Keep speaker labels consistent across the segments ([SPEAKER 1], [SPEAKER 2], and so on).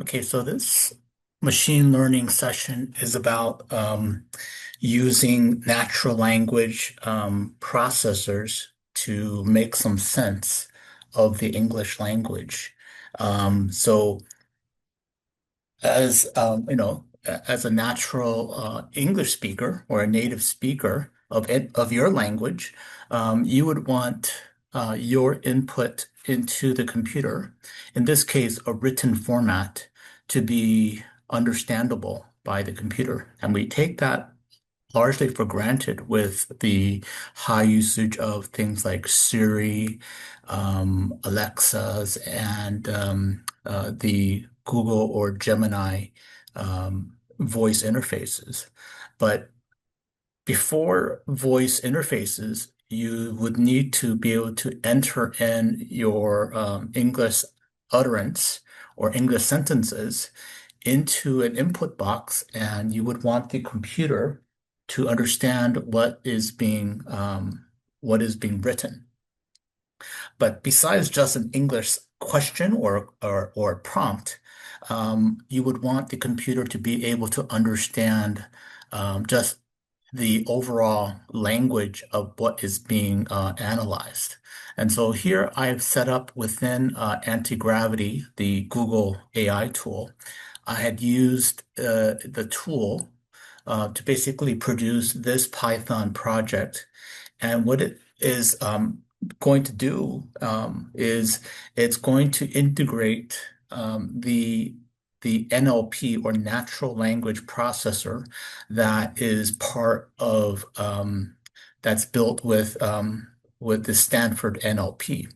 [SPEAKER 1] Okay, so this machine learning session is about using natural language processors to make some sense of the English language. So, as a natural English speaker or a native speaker of your language, you would want your input into the computer, in this case, a written format, to be understandable by the computer. And we take that largely for granted with the high usage of things like Siri, Alexas, and the Google or Gemini voice interfaces. But before voice interfaces, you would need to be able to enter in your English utterance or English sentences into an input box, and you would want the computer to understand what is being written. But besides just an English question or prompt, you would want the computer to be able to understand just the overall language of what is being analyzed. And so here I've set up within Antigravity, the Google AI tool. I had used the tool to basically produce this Python project. And what it is going to do is it's going to integrate the NLP or natural language processor that is part of that's built with the Stanford NLP.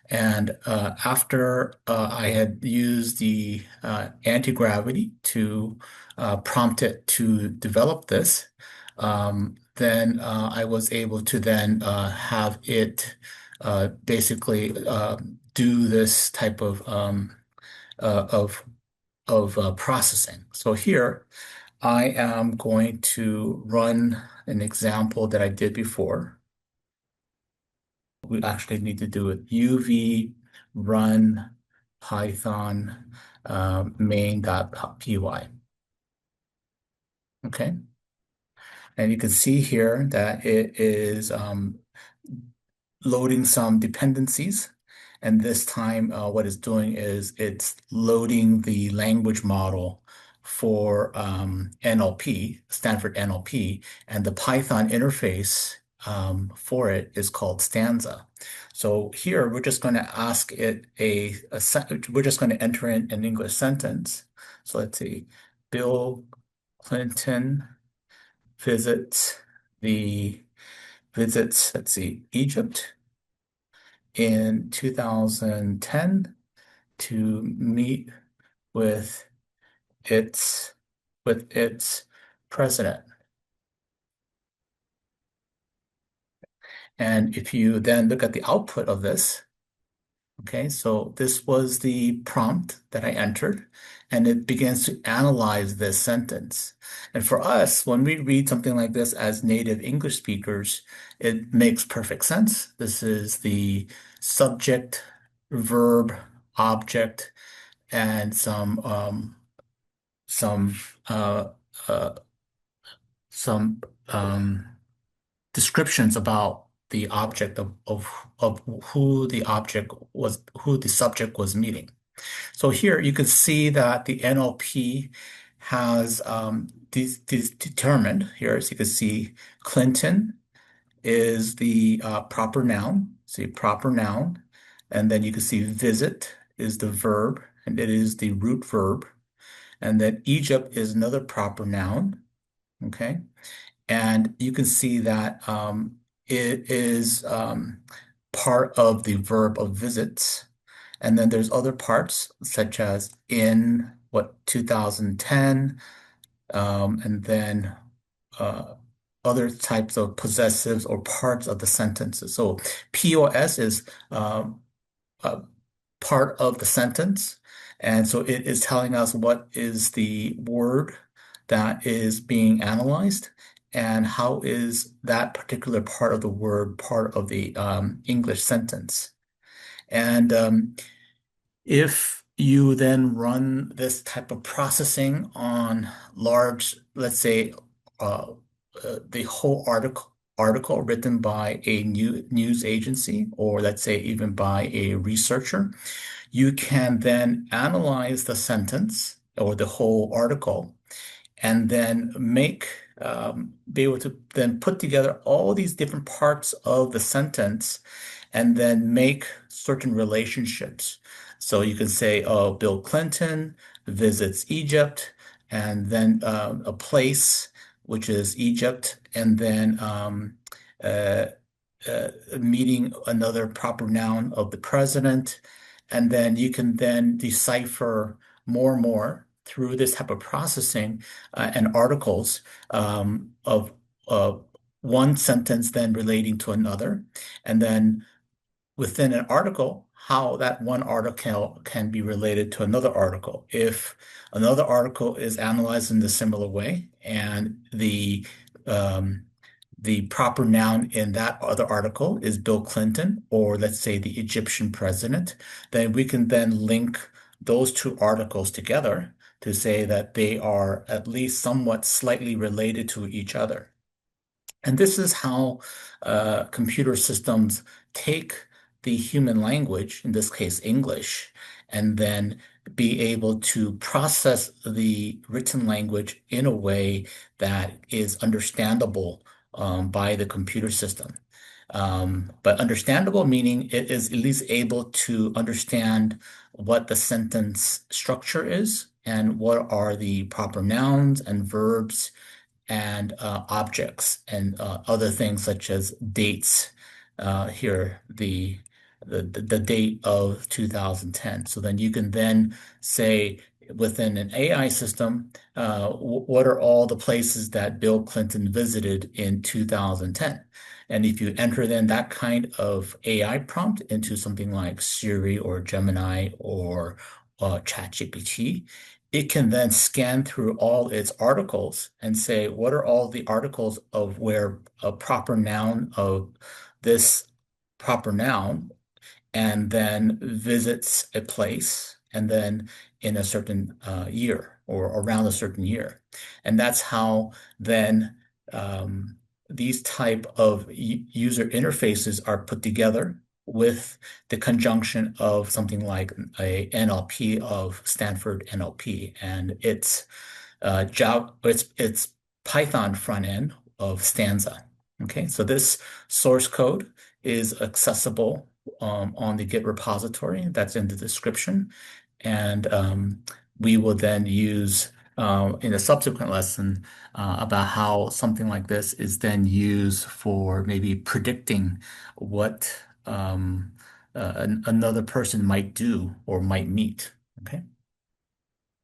[SPEAKER 1] And after I had used the anti-gravity to prompt it to develop this, then I was able to then have it basically do this type uh, of of processing. So here I am going to run an example that I did before. We actually need to do it UV run Python main.py. Okay. And you can see here that it is loading some dependencies. And this time, what it's doing is it's loading the language model for NLP, Stanford NLP, and the Python interface for it is called stanza. So here we're just going to ask it we're just going to enter in an English sentence. So let's see, Bill Clinton visits the let's see, Egypt in 2010 to meet with its its president. And if you then look at the output of this, okay, so this was the prompt that I entered, and it begins to analyze this sentence. And for us, when we read something like this as native English speakers, it makes perfect sense. This is the subject, verb, object, and some uh, uh, some descriptions about the object of who the subject was meeting. So here you can see that the NLP has these determined here, as you can see, Clinton is the proper noun, see proper noun, and then you can see visit is the verb, and it is the root verb, and then Egypt is another proper noun, okay? And you can see that it is part of the verb of visits. And then there's other parts, such as in 2010, and then uh, other types of possessives or parts of the sentences. So POS is a part of the sentence. And so it is telling us what is the word that is being analyzed and how is that particular part of the word part of the English sentence. And if You then run this type of processing on large, let's say, uh, the whole article written by a news agency, or let's say even by a researcher. You can then analyze the sentence or the whole article and then be able to then put together all these different parts of the sentence and then make certain relationships. So you can say, oh, Bill Clinton visits Egypt, and then a place, which is Egypt, and then uh, meeting another proper noun of the president. And then you can then decipher more and more through this type of processing and articles of one sentence then relating to another. And then within an article, how that one article can be related to another article. If another article is analyzed in a similar way and um, the proper noun in that other article is Bill Clinton, or let's say the Egyptian president, then we can then link those two articles together to say that they are at least somewhat slightly related to each other. And this is how computer systems take the human language, in this case English, and then be able to process the written language in a way that is understandable by the computer system. But understandable meaning it is at least able to understand what the sentence structure is and what are the proper nouns and verbs and objects and other things such as dates. Here, the date of 2010. So then you can then say within an AI system, what are all the places that Bill Clinton visited in 2010? And if you enter then that kind of AI prompt into something like Siri or Gemini or ChatGPT, it can then scan through all its articles and say, what are all the articles of where a proper noun of this proper noun and then visits a place and then in a certain year or around a certain year. And that's how then these type of user interfaces are put together with the conjunction of something like a NLP of Stanford NLP and Java, it's Python front end of Stanza. Okay, so this source code is accessible on the Git repository that's in the description. And we will then use in a subsequent lesson about how something like this is then used for maybe predicting what another person might do or might meet. Okay.